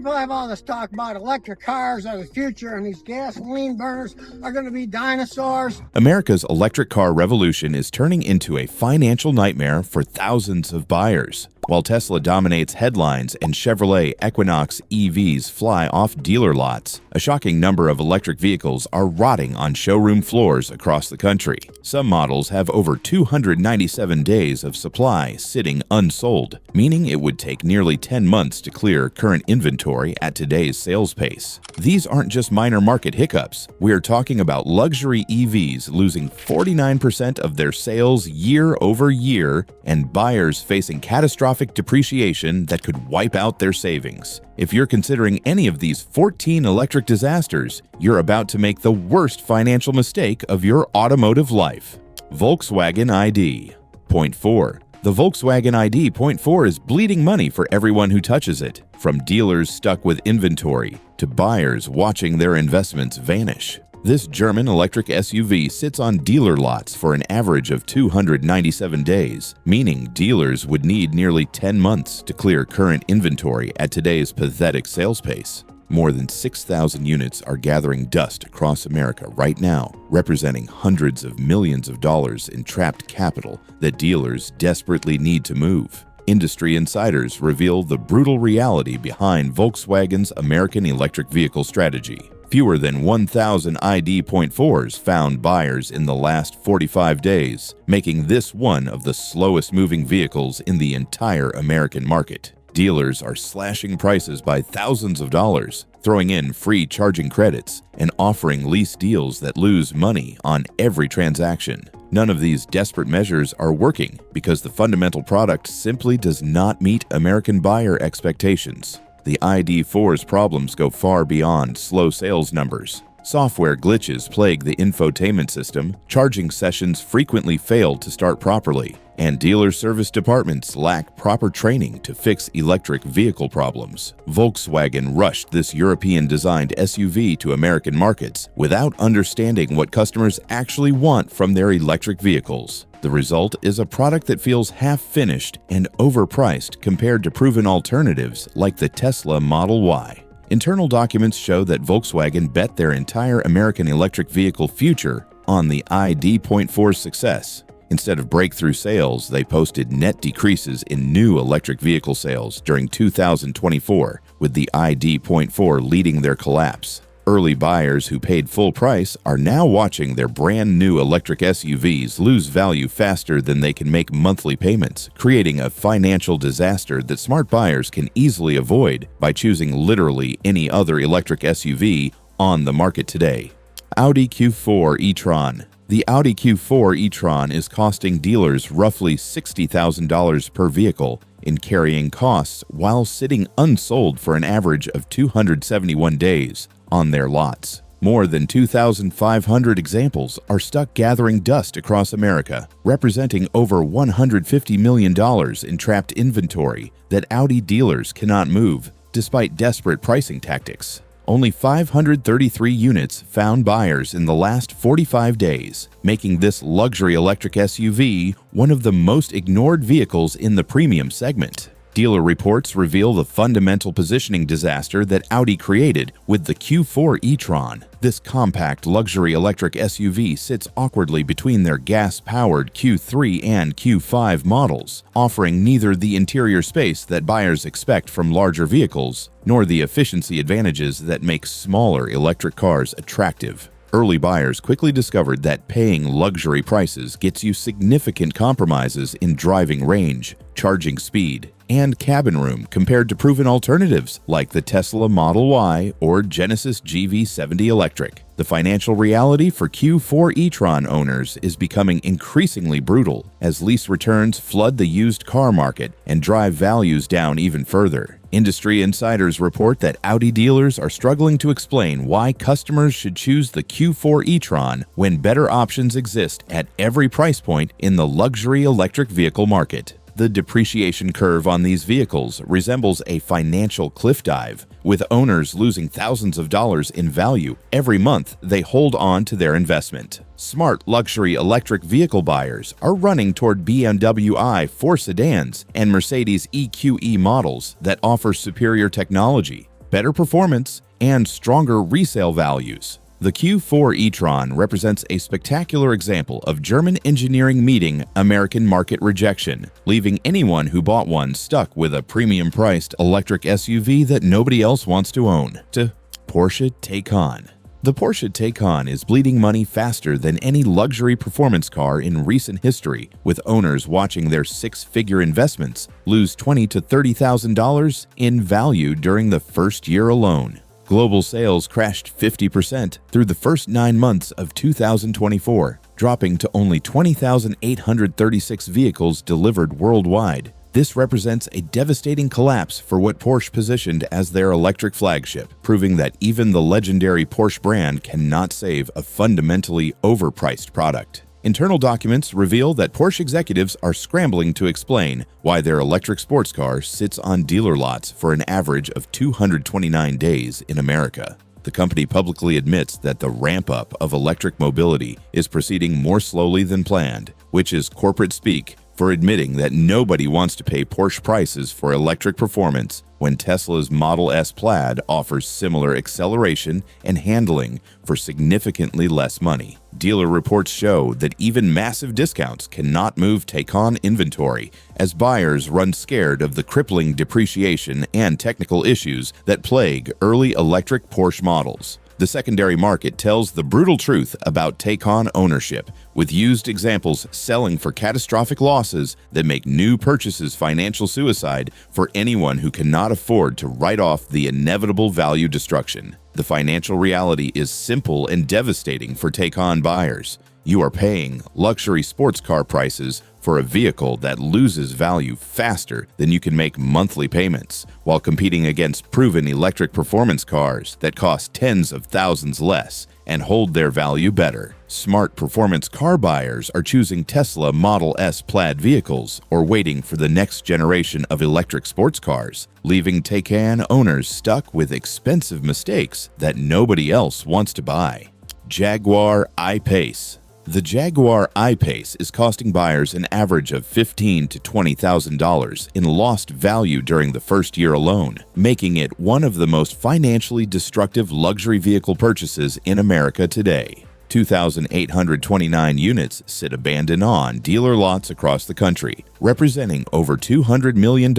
People have all this talk about electric cars are the future and these gasoline burners are going to be dinosaurs. America's electric car revolution is turning into a financial nightmare for thousands of buyers. While Tesla dominates headlines and Chevrolet Equinox EVs fly off dealer lots, a shocking number of electric vehicles are rotting on showroom floors across the country. Some models have over 297 days of supply sitting unsold, meaning it would take nearly 10 months to clear current inventory at today's sales pace. These aren't just minor market hiccups. We are talking about luxury EVs losing 49% of their sales year over year and buyers facing catastrophic depreciation that could wipe out their savings. If you're considering any of these 14 electric disasters, you're about to make the worst financial mistake of your automotive life. Volkswagen ID. Point 4. The Volkswagen ID Point 4 is bleeding money for everyone who touches it, from dealers stuck with inventory to buyers watching their investments vanish. This German electric SUV sits on dealer lots for an average of 297 days, meaning dealers would need nearly 10 months to clear current inventory at today's pathetic sales pace. More than 6,000 units are gathering dust across America right now, representing hundreds of millions of dollars in trapped capital that dealers desperately need to move. Industry insiders reveal the brutal reality behind Volkswagen's American electric vehicle strategy. Fewer than 1,000 ID Point 4s found buyers in the last 45 days, making this one of the slowest moving vehicles in the entire American market. Dealers are slashing prices by thousands of dollars, throwing in free charging credits, and offering lease deals that lose money on every transaction. None of these desperate measures are working because the fundamental product simply does not meet American buyer expectations. The ID4's problems go far beyond slow sales numbers. Software glitches plague the infotainment system, charging sessions frequently fail to start properly, and dealer service departments lack proper training to fix electric vehicle problems. Volkswagen rushed this European-designed SUV to American markets without understanding what customers actually want from their electric vehicles. The result is a product that feels half-finished and overpriced compared to proven alternatives like the Tesla Model Y. Internal documents show that Volkswagen bet their entire American electric vehicle future on the ID Point 4's success. Instead of breakthrough sales, they posted net decreases in new electric vehicle sales during 2024, with the ID Point 4 leading their collapse. Early buyers who paid full price are now watching their brand new electric SUVs lose value faster than they can make monthly payments, creating a financial disaster that smart buyers can easily avoid by choosing literally any other electric SUV on the market today. Audi Q4 e-tron. The Audi Q4 e-tron is costing dealers roughly $60,000 per vehicle in carrying costs while sitting unsold for an average of 271 days on their lots. More than 2,500 examples are stuck gathering dust across America, representing over $150 million in trapped inventory that Audi dealers cannot move, despite desperate pricing tactics. Only 533 units found buyers in the last 45 days, making this luxury electric SUV one of the most ignored vehicles in the premium segment. Dealer reports reveal the fundamental positioning disaster that Audi created with the Q4 e-tron. This compact luxury electric SUV sits awkwardly between their gas-powered Q3 and Q5 models, offering neither the interior space that buyers expect from larger vehicles, nor the efficiency advantages that make smaller electric cars attractive. Early buyers quickly discovered that paying luxury prices gets you significant compromises in driving range, charging speed, and cabin room compared to proven alternatives like the Tesla Model Y or Genesis GV70 Electric. The financial reality for Q4 e-tron owners is becoming increasingly brutal as lease returns flood the used car market and drive values down even further. Industry insiders report that Audi dealers are struggling to explain why customers should choose the Q4 e-tron when better options exist at every price point in the luxury electric vehicle market. The depreciation curve on these vehicles resembles a financial cliff dive, with owners losing thousands of dollars in value every month they hold on to their investment. Smart luxury electric vehicle buyers are running toward BMW i4 sedans and Mercedes EQE models that offer superior technology, better performance, and stronger resale values. The Q4 e-tron represents a spectacular example of German engineering meeting American market rejection, leaving anyone who bought one stuck with a premium-priced electric SUV that nobody else wants to own. To Porsche Taycan. The Porsche Taycan is bleeding money faster than any luxury performance car in recent history, with owners watching their six-figure investments lose $20,000 to $30,000 in value during the first year alone. Global sales crashed 50% through the first 9 months of 2024, dropping to only 20,836 vehicles delivered worldwide. This represents a devastating collapse for what Porsche positioned as their electric flagship, proving that even the legendary Porsche brand cannot save a fundamentally overpriced product. Internal documents reveal that Porsche executives are scrambling to explain why their electric sports car sits on dealer lots for an average of 229 days in America. The company publicly admits that the ramp-up of electric mobility is proceeding more slowly than planned, which is corporate speak for admitting that nobody wants to pay Porsche prices for electric performance when Tesla's Model S Plaid offers similar acceleration and handling for significantly less money. Dealer reports show that even massive discounts cannot move Taycan inventory, as buyers run scared of the crippling depreciation and technical issues that plague early electric Porsche models. The secondary market tells the brutal truth about Taycan ownership, with used examples selling for catastrophic losses that make new purchases financial suicide for anyone who cannot afford to write off the inevitable value destruction. The financial reality is simple and devastating for Taycan buyers. You are paying luxury sports car prices for a vehicle that loses value faster than you can make monthly payments, while competing against proven electric performance cars that cost tens of thousands less and hold their value better. Smart performance car buyers are choosing Tesla Model S Plaid vehicles or waiting for the next generation of electric sports cars, leaving Taycan owners stuck with expensive mistakes that nobody else wants to buy. Jaguar I-Pace. The Jaguar I-Pace is costing buyers an average of $15,000 to $20,000 in lost value during the first year alone, making it one of the most financially destructive luxury vehicle purchases in America today. 2,829 units sit abandoned on dealer lots across the country, representing over $200 million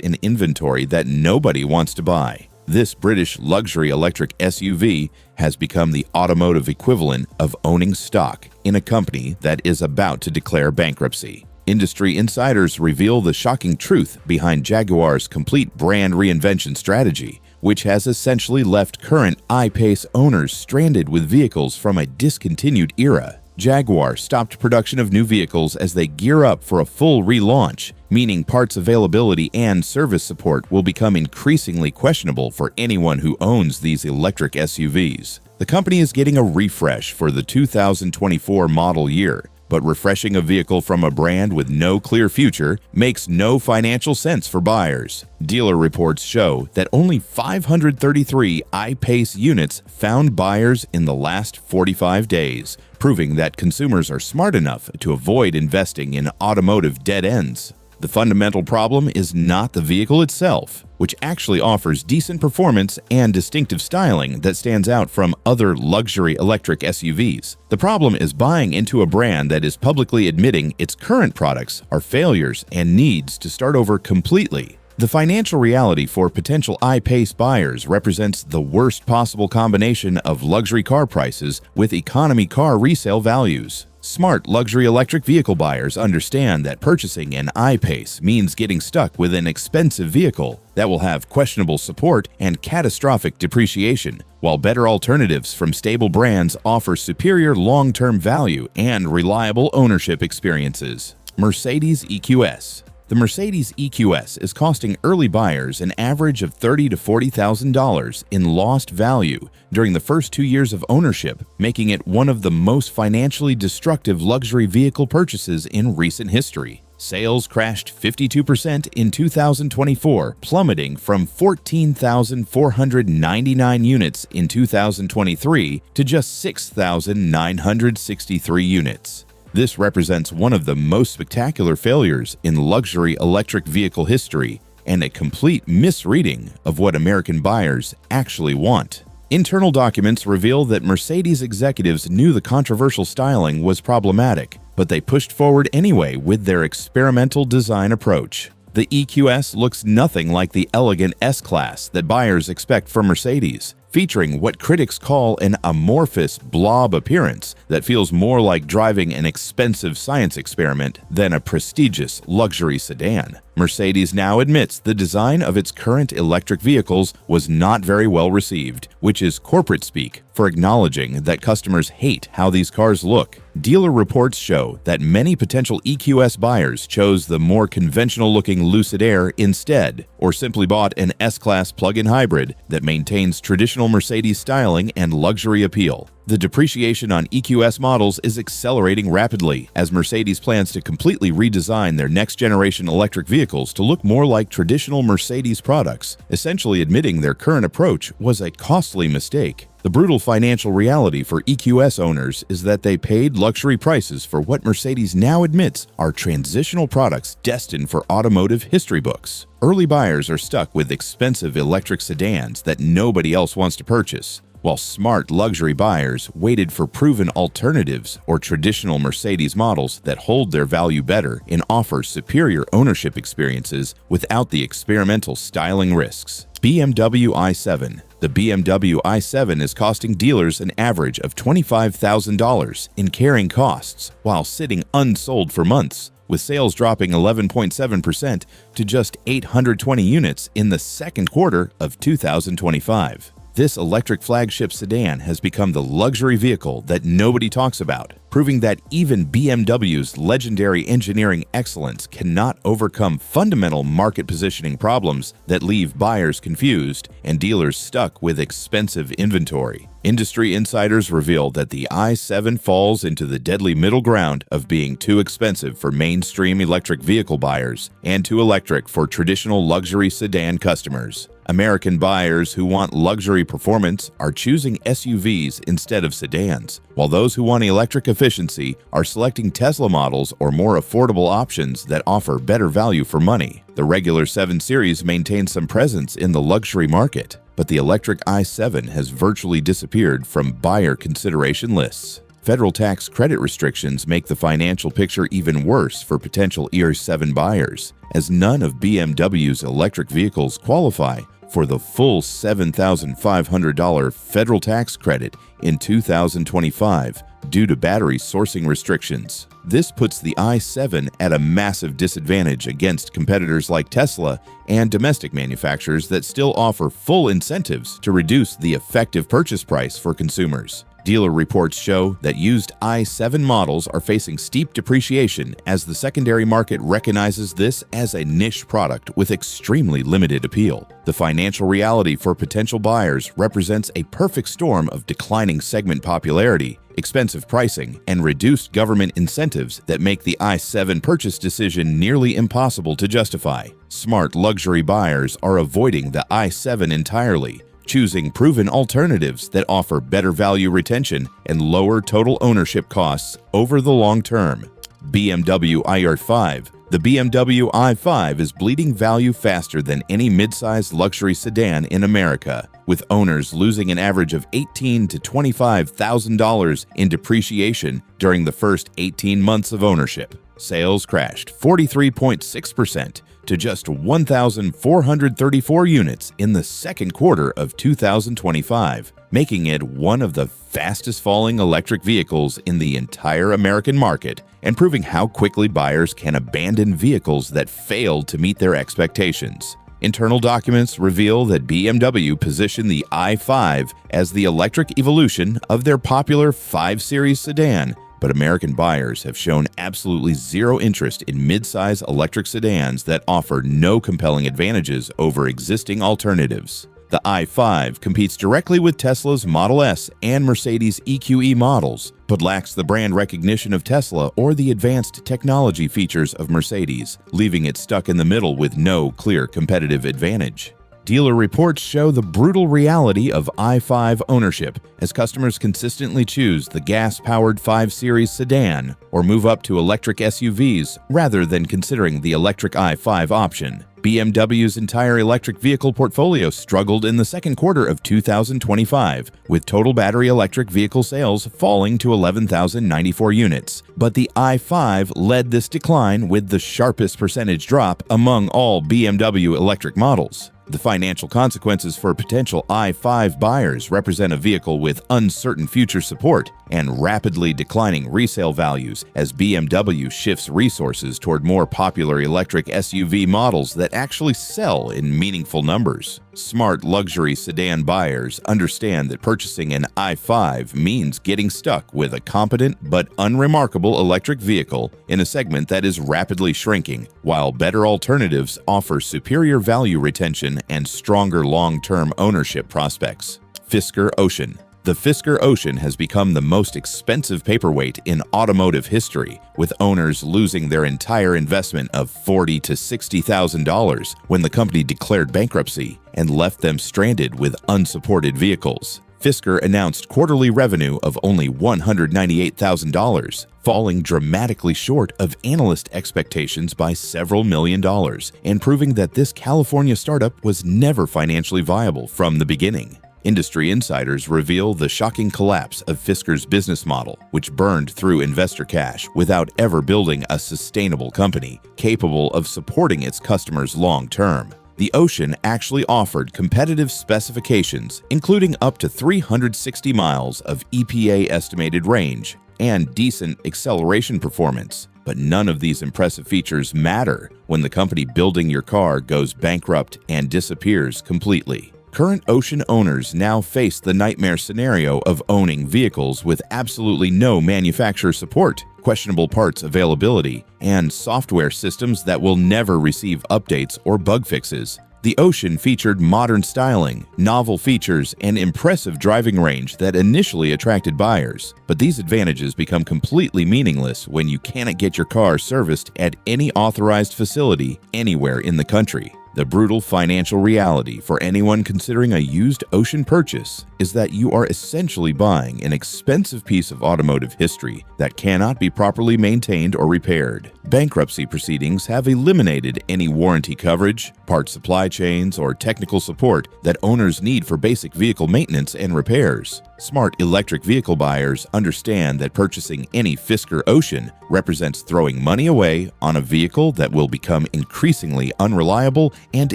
in inventory that nobody wants to buy. This British luxury electric SUV has become the automotive equivalent of owning stock in a company that is about to declare bankruptcy. Industry insiders reveal the shocking truth behind Jaguar's complete brand reinvention strategy, which has essentially left current I-Pace owners stranded with vehicles from a discontinued era. Jaguar stopped production of new vehicles as they gear up for a full relaunch, meaning parts availability and service support will become increasingly questionable for anyone who owns these electric SUVs. The company is getting a refresh for the 2024 model year, but refreshing a vehicle from a brand with no clear future makes no financial sense for buyers. Dealer reports show that only 533 I-Pace units found buyers in the last 45 days, proving that consumers are smart enough to avoid investing in automotive dead ends. The fundamental problem is not the vehicle itself, which actually offers decent performance and distinctive styling that stands out from other luxury electric SUVs. The problem is buying into a brand that is publicly admitting its current products are failures and needs to start over completely. The financial reality for potential I-Pace buyers represents the worst possible combination of luxury car prices with economy car resale values. Smart luxury electric vehicle buyers understand that purchasing an I-Pace means getting stuck with an expensive vehicle that will have questionable support and catastrophic depreciation, while better alternatives from stable brands offer superior long-term value and reliable ownership experiences. Mercedes EQS. The Mercedes EQS is costing early buyers an average of $30,000 to $40,000 in lost value during the first 2 years of ownership, making it one of the most financially destructive luxury vehicle purchases in recent history. Sales crashed 52% in 2024, plummeting from 14,499 units in 2023 to just 6,963 units. This represents one of the most spectacular failures in luxury electric vehicle history and a complete misreading of what American buyers actually want. Internal documents reveal that Mercedes executives knew the controversial styling was problematic, but they pushed forward anyway with their experimental design approach. The EQS looks nothing like the elegant S-Class that buyers expect from Mercedes, featuring what critics call an amorphous blob appearance that feels more like driving an expensive science experiment than a prestigious luxury sedan. Mercedes now admits the design of its current electric vehicles was not very well received, which is corporate speak for acknowledging that customers hate how these cars look. Dealer reports show that many potential EQS buyers chose the more conventional-looking Lucid Air instead, or simply bought an S-Class plug-in hybrid that maintains traditional Mercedes styling and luxury appeal. The depreciation on EQS models is accelerating rapidly as Mercedes plans to completely redesign their next-generation electric vehicles to look more like traditional Mercedes products, essentially admitting their current approach was a costly mistake. The brutal financial reality for EQS owners is that they paid luxury prices for what Mercedes now admits are transitional products destined for automotive history books. Early buyers are stuck with expensive electric sedans that nobody else wants to purchase, while smart luxury buyers waited for proven alternatives or traditional Mercedes models that hold their value better and offer superior ownership experiences without the experimental styling risks. BMW i7. The BMW i7 is costing dealers an average of $25,000 in carrying costs while sitting unsold for months, with sales dropping 11.7% to just 820 units in the second quarter of 2025. This electric flagship sedan has become the luxury vehicle that nobody talks about, proving that even BMW's legendary engineering excellence cannot overcome fundamental market positioning problems that leave buyers confused and dealers stuck with expensive inventory. Industry insiders reveal that the i7 falls into the deadly middle ground of being too expensive for mainstream electric vehicle buyers and too electric for traditional luxury sedan customers. American buyers who want luxury performance are choosing SUVs instead of sedans, while those who want electric efficiency are selecting Tesla models or more affordable options that offer better value for money. The regular 7 Series maintains some presence in the luxury market, but the electric i7 has virtually disappeared from buyer consideration lists. Federal tax credit restrictions make the financial picture even worse for potential ER7 buyers, as none of BMW's electric vehicles qualify for the full $7,500 federal tax credit in 2025 due to battery sourcing restrictions. This puts the i7 at a massive disadvantage against competitors like Tesla and domestic manufacturers that still offer full incentives to reduce the effective purchase price for consumers. Dealer reports show that used i7 models are facing steep depreciation as the secondary market recognizes this as a niche product with extremely limited appeal. The financial reality for potential buyers represents a perfect storm of declining segment popularity, expensive pricing, and reduced government incentives that make the i7 purchase decision nearly impossible to justify. Smart luxury buyers are avoiding the i7 entirely, choosing proven alternatives that offer better value retention and lower total ownership costs over the long term. BMW iR5. The BMW i5 is bleeding value faster than any midsize luxury sedan in America, with owners losing an average of $18,000 to $25,000 in depreciation during the first 18 months of ownership. Sales crashed 43.6% to just 1,434 units in the second quarter of 2025, making it one of the fastest falling electric vehicles in the entire American market and proving how quickly buyers can abandon vehicles that failed to meet their expectations. Internal documents reveal that BMW positioned the i5 as the electric evolution of their popular 5 Series sedan, but American buyers have shown absolutely zero interest in mid-size electric sedans that offer no compelling advantages over existing alternatives. The i5 competes directly with Tesla's Model S and Mercedes EQE models, but lacks the brand recognition of Tesla or the advanced technology features of Mercedes, leaving it stuck in the middle with no clear competitive advantage. Dealer reports show the brutal reality of i5 ownership as customers consistently choose the gas-powered 5 Series sedan or move up to electric SUVs rather than considering the electric i5 option. BMW's entire electric vehicle portfolio struggled in the second quarter of 2025, with total battery electric vehicle sales falling to 11,094 units. But the i5 led this decline with the sharpest percentage drop among all BMW electric models. The financial consequences for potential i5 buyers represent a vehicle with uncertain future support and rapidly declining resale values as BMW shifts resources toward more popular electric SUV models that actually sell in meaningful numbers. Smart luxury sedan buyers understand that purchasing an i5 means getting stuck with a competent but unremarkable electric vehicle in a segment that is rapidly shrinking, while better alternatives offer superior value retention and stronger long-term ownership prospects. Fisker Ocean. The Fisker Ocean has become the most expensive paperweight in automotive history, with owners losing their entire investment of $40,000 to $60,000 when the company declared bankruptcy and left them stranded with unsupported vehicles. Fisker announced quarterly revenue of only $198,000, falling dramatically short of analyst expectations by several million dollars, and proving that this California startup was never financially viable from the beginning. Industry insiders reveal the shocking collapse of Fisker's business model, which burned through investor cash without ever building a sustainable company capable of supporting its customers long term. The Ocean actually offered competitive specifications, including up to 360 miles of EPA-estimated range and decent acceleration performance. But none of these impressive features matter when the company building your car goes bankrupt and disappears completely. Current Ocean owners now face the nightmare scenario of owning vehicles with absolutely no manufacturer support, questionable parts availability, and software systems that will never receive updates or bug fixes. The Ocean featured modern styling, novel features, and impressive driving range that initially attracted buyers. But these advantages become completely meaningless when you cannot get your car serviced at any authorized facility anywhere in the country. The brutal financial reality for anyone considering a used Ocean purchase is that you are essentially buying an expensive piece of automotive history that cannot be properly maintained or repaired. Bankruptcy proceedings have eliminated any warranty coverage, part supply chains, or technical support that owners need for basic vehicle maintenance and repairs. Smart electric vehicle buyers understand that purchasing any Fisker Ocean represents throwing money away on a vehicle that will become increasingly unreliable and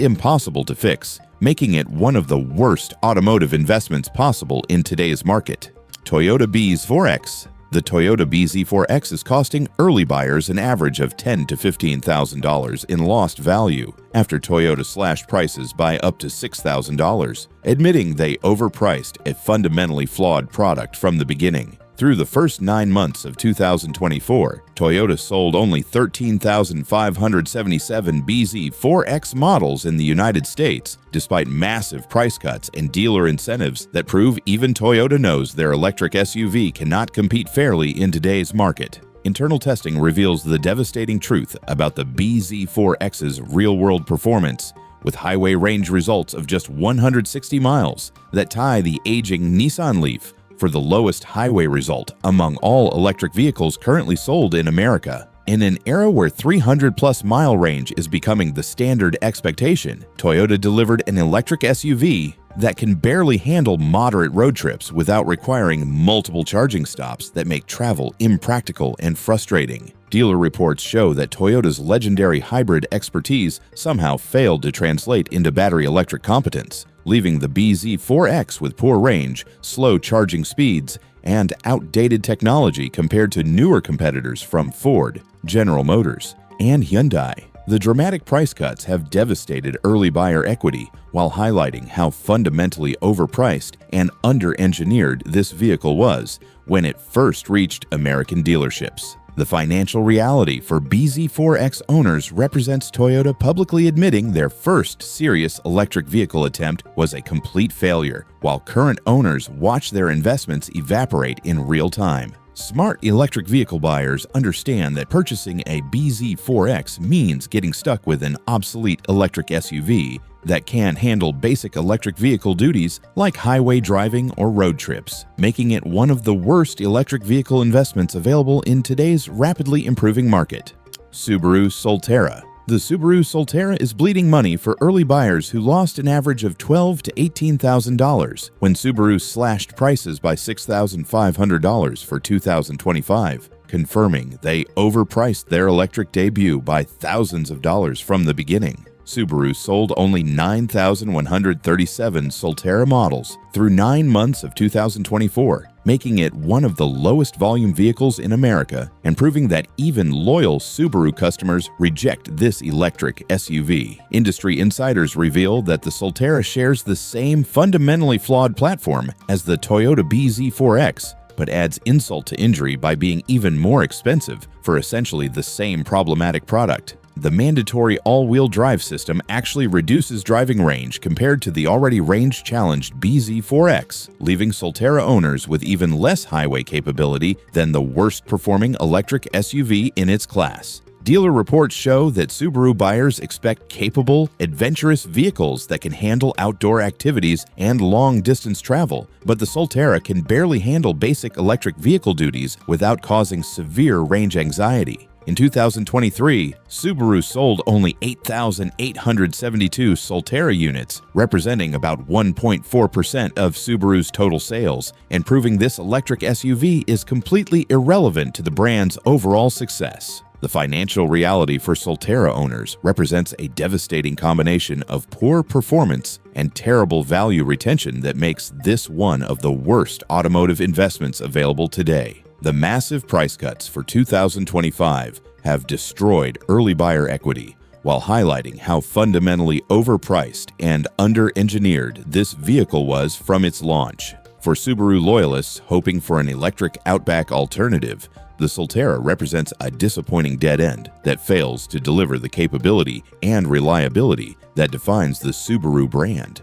impossible to fix, making it one of the worst automotive investments possible in today's market. Toyota BZ4X. The Toyota BZ4X is costing early buyers an average of $10,000 to $15,000 in lost value after Toyota slashed prices by up to $6,000, admitting they overpriced a fundamentally flawed product from the beginning. Through the first 9 months of 2024, Toyota sold only 13,577 BZ4X models in the United States, despite massive price cuts and dealer incentives that prove even Toyota knows their electric SUV cannot compete fairly in today's market. Internal testing reveals the devastating truth about the BZ4X's real-world performance, with highway range results of just 160 miles that tie the aging Nissan Leaf for the lowest highway result among all electric vehicles currently sold in America. In an era where 300-plus mile range is becoming the standard expectation, Toyota delivered an electric SUV that can barely handle moderate road trips without requiring multiple charging stops that make travel impractical and frustrating. Dealer reports show that Toyota's legendary hybrid expertise somehow failed to translate into battery electric competence, leaving the BZ4X with poor range, slow charging speeds, and outdated technology compared to newer competitors from Ford, General Motors, and Hyundai. The dramatic price cuts have devastated early buyer equity while highlighting how fundamentally overpriced and under-engineered this vehicle was when it first reached American dealerships. The financial reality for BZ4X owners represents Toyota publicly admitting their first serious electric vehicle attempt was a complete failure, while current owners watch their investments evaporate in real time. Smart electric vehicle buyers understand that purchasing a BZ4X means getting stuck with an obsolete electric SUV that can handle basic electric vehicle duties like highway driving or road trips, making it one of the worst electric vehicle investments available in today's rapidly improving market. Subaru Solterra. The Subaru Solterra is bleeding money for early buyers who lost an average of $12,000 to $18,000 when Subaru slashed prices by $6,500 for 2025, confirming they overpriced their electric debut by thousands of dollars from the beginning. Subaru sold only 9,137 Solterra models through 9 months of 2024, making it one of the lowest volume vehicles in America and proving that even loyal Subaru customers reject this electric SUV. Industry insiders reveal that the Solterra shares the same fundamentally flawed platform as the Toyota bZ4X, but adds insult to injury by being even more expensive for essentially the same problematic product. The mandatory all-wheel drive system actually reduces driving range compared to the already range-challenged bZ4X, leaving Solterra owners with even less highway capability than the worst-performing electric SUV in its class. Dealer reports show that Subaru buyers expect capable, adventurous vehicles that can handle outdoor activities and long-distance travel, but the Solterra can barely handle basic electric vehicle duties without causing severe range anxiety. In 2023, Subaru sold only 8,872 Solterra units, representing about 1.4% of Subaru's total sales, and proving this electric SUV is completely irrelevant to the brand's overall success. The financial reality for Solterra owners represents a devastating combination of poor performance and terrible value retention that makes this one of the worst automotive investments available today. The massive price cuts for 2025 have destroyed early buyer equity, while highlighting how fundamentally overpriced and under-engineered this vehicle was from its launch. For Subaru loyalists hoping for an electric Outback alternative, the Solterra represents a disappointing dead end that fails to deliver the capability and reliability that defines the Subaru brand.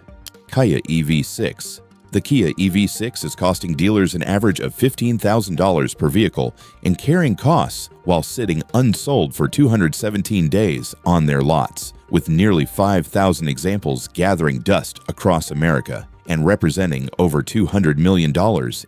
Kia EV6. The Kia EV6 is costing dealers an average of $15,000 per vehicle and carrying costs while sitting unsold for 217 days on their lots, with nearly 5,000 examples gathering dust across America and representing over $200 million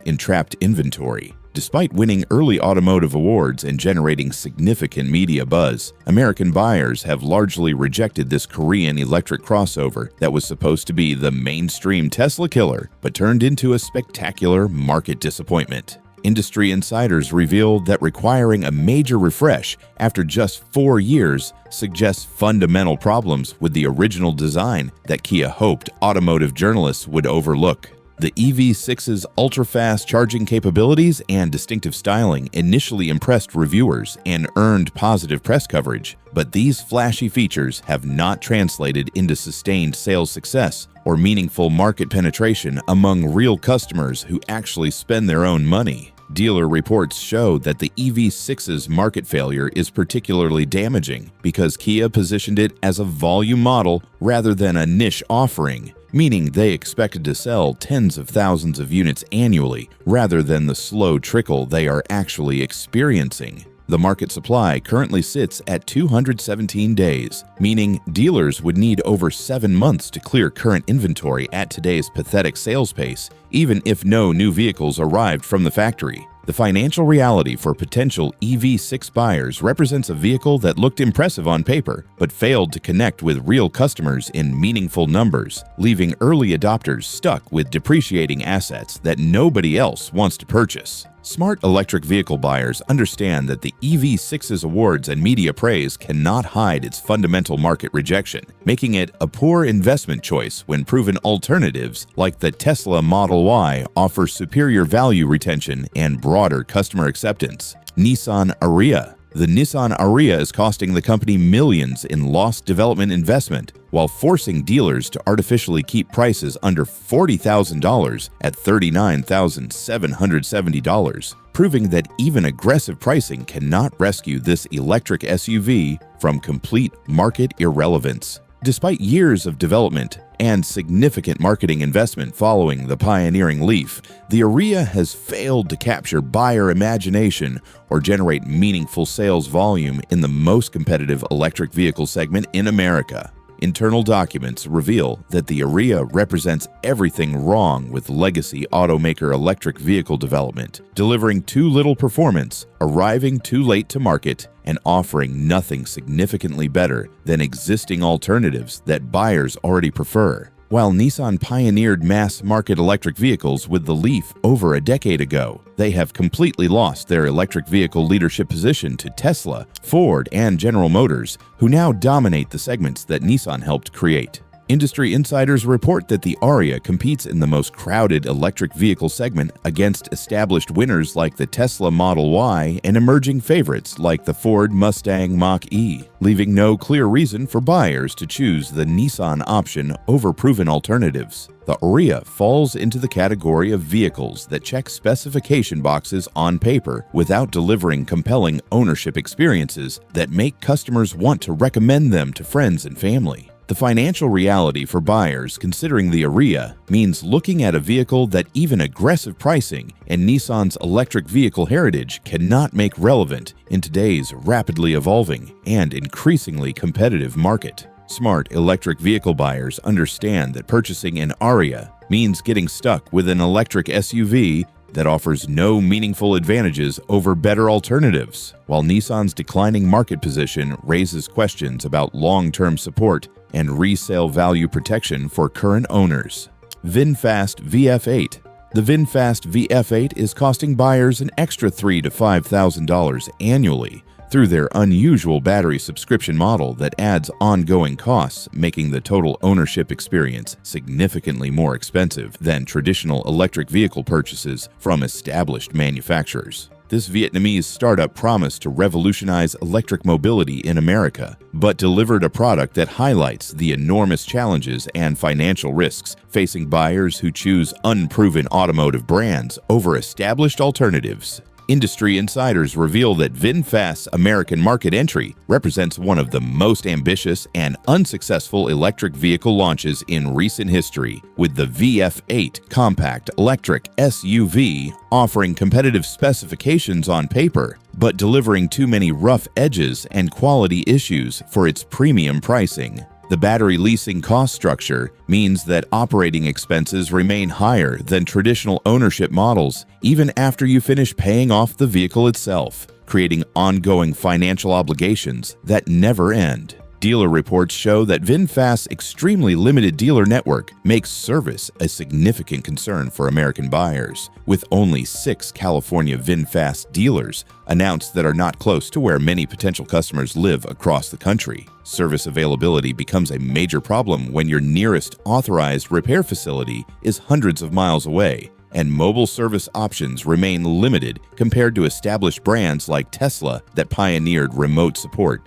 in trapped inventory. Despite winning early automotive awards and generating significant media buzz, American buyers have largely rejected this Korean electric crossover that was supposed to be the mainstream Tesla killer, but turned into a spectacular market disappointment. Industry insiders reveal that requiring a major refresh after just 4 years suggests fundamental problems with the original design that Kia hoped automotive journalists would overlook. The EV6's ultra-fast charging capabilities and distinctive styling initially impressed reviewers and earned positive press coverage, but these flashy features have not translated into sustained sales success or meaningful market penetration among real customers who actually spend their own money. Dealer reports show that the EV6's market failure is particularly damaging because Kia positioned it as a volume model rather than a niche offering, meaning they expected to sell tens of thousands of units annually rather than the slow trickle they are actually experiencing. The market supply currently sits at 217 days, meaning dealers would need over 7 months to clear current inventory at today's pathetic sales pace, even if no new vehicles arrived from the factory. The financial reality for potential EV6 buyers represents a vehicle that looked impressive on paper, but failed to connect with real customers in meaningful numbers, leaving early adopters stuck with depreciating assets that nobody else wants to purchase. Smart electric vehicle buyers understand that the EV6's awards and media praise cannot hide its fundamental market rejection, making it a poor investment choice when proven alternatives like the Tesla Model Y offer superior value retention and broader customer acceptance. Nissan Ariya. The Nissan Ariya is costing the company millions in lost development investment, while forcing dealers to artificially keep prices under $40,000 at $39,770, proving that even aggressive pricing cannot rescue this electric SUV from complete market irrelevance. Despite years of development and significant marketing investment following the pioneering Leaf, the Ariya has failed to capture buyer imagination or generate meaningful sales volume in the most competitive electric vehicle segment in America. Internal documents reveal that the Aria represents everything wrong with legacy automaker electric vehicle development, delivering too little performance, arriving too late to market, and offering nothing significantly better than existing alternatives that buyers already prefer. While Nissan pioneered mass-market electric vehicles with the Leaf over a decade ago, they have completely lost their electric vehicle leadership position to Tesla, Ford, and General Motors, who now dominate the segments that Nissan helped create. Industry insiders report that the Aria competes in the most crowded electric vehicle segment against established winners like the Tesla Model Y and emerging favorites like the Ford Mustang Mach-E, leaving no clear reason for buyers to choose the Nissan option over proven alternatives. The Aria falls into the category of vehicles that check specification boxes on paper without delivering compelling ownership experiences that make customers want to recommend them to friends and family. The financial reality for buyers considering the Aria means looking at a vehicle that even aggressive pricing and Nissan's electric vehicle heritage cannot make relevant in today's rapidly evolving and increasingly competitive market. Smart electric vehicle buyers understand that purchasing an Aria means getting stuck with an electric SUV that offers no meaningful advantages over better alternatives, while Nissan's declining market position raises questions about long-term support and resale value protection for current owners. VinFast VF8. The VinFast VF8 is costing buyers an extra $3,000 to $5,000 annually through their unusual battery subscription model that adds ongoing costs, making the total ownership experience significantly more expensive than traditional electric vehicle purchases from established manufacturers. This Vietnamese startup promised to revolutionize electric mobility in America, but delivered a product that highlights the enormous challenges and financial risks facing buyers who choose unproven automotive brands over established alternatives. Industry insiders reveal that VinFast's American market entry represents one of the most ambitious and unsuccessful electric vehicle launches in recent history, with the VF8 compact electric SUV offering competitive specifications on paper, but delivering too many rough edges and quality issues for its premium pricing. The battery leasing cost structure means that operating expenses remain higher than traditional ownership models even after you finish paying off the vehicle itself, creating ongoing financial obligations that never end. Dealer reports show that VinFast's extremely limited dealer network makes service a significant concern for American buyers, with only 6 California VinFast dealers announced that are not close to where many potential customers live across the country. Service availability becomes a major problem when your nearest authorized repair facility is hundreds of miles away, and mobile service options remain limited compared to established brands like Tesla that pioneered remote support.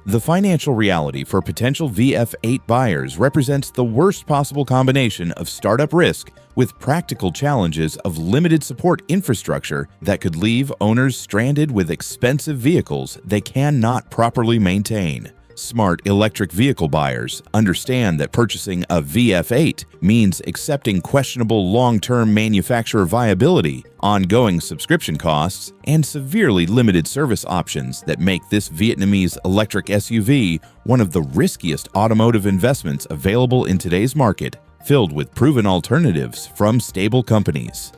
The financial reality for potential VF8 buyers represents the worst possible combination of startup risk with practical challenges of limited support infrastructure that could leave owners stranded with expensive vehicles they cannot properly maintain. Smart electric vehicle buyers understand that purchasing a VF8 means accepting questionable long-term manufacturer viability, ongoing subscription costs, and severely limited service options that make this Vietnamese electric SUV one of the riskiest automotive investments available in today's market, filled with proven alternatives from stable companies.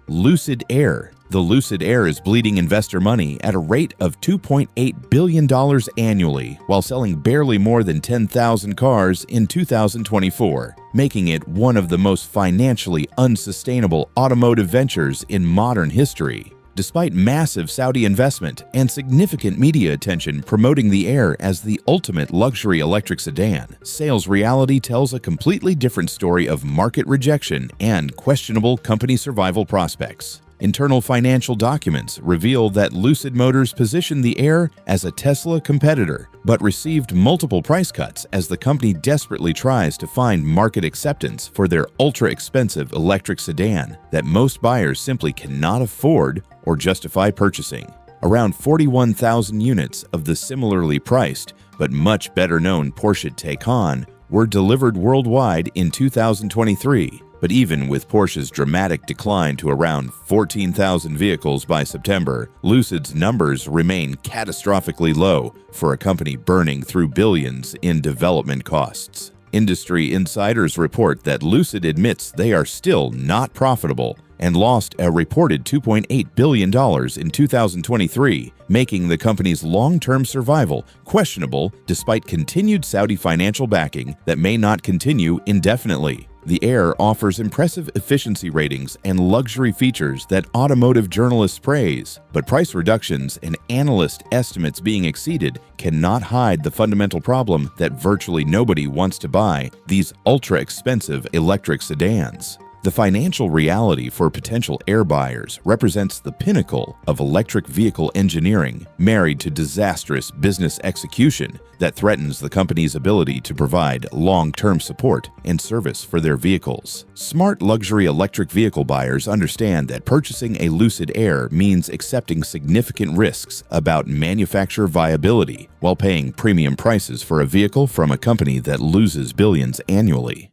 Lucid Air. The Lucid Air is bleeding investor money at a rate of $2.8 billion annually, while selling barely more than 10,000 cars in 2024, making it one of the most financially unsustainable automotive ventures in modern history. Despite massive Saudi investment and significant media attention promoting the Air as the ultimate luxury electric sedan, sales reality tells a completely different story of market rejection and questionable company survival prospects. Internal financial documents reveal that Lucid Motors positioned the Air as a Tesla competitor, but received multiple price cuts as the company desperately tries to find market acceptance for their ultra-expensive electric sedan that most buyers simply cannot afford or justify purchasing. Around 41,000 units of the similarly priced but much better known Porsche Taycan were delivered worldwide in 2023, But even with Porsche's dramatic decline to around 14,000 vehicles by September, Lucid's numbers remain catastrophically low for a company burning through billions in development costs. Industry insiders report that Lucid admits they are still not profitable and lost a reported $2.8 billion in 2023, making the company's long-term survival questionable despite continued Saudi financial backing that may not continue indefinitely. The Air offers impressive efficiency ratings and luxury features that automotive journalists praise, but price reductions and analyst estimates being exceeded cannot hide the fundamental problem that virtually nobody wants to buy these ultra-expensive electric sedans. The financial reality for potential Air buyers represents the pinnacle of electric vehicle engineering, married to disastrous business execution that threatens the company's ability to provide long-term support and service for their vehicles. Smart luxury electric vehicle buyers understand that purchasing a Lucid Air means accepting significant risks about manufacturer viability while paying premium prices for a vehicle from a company that loses billions annually.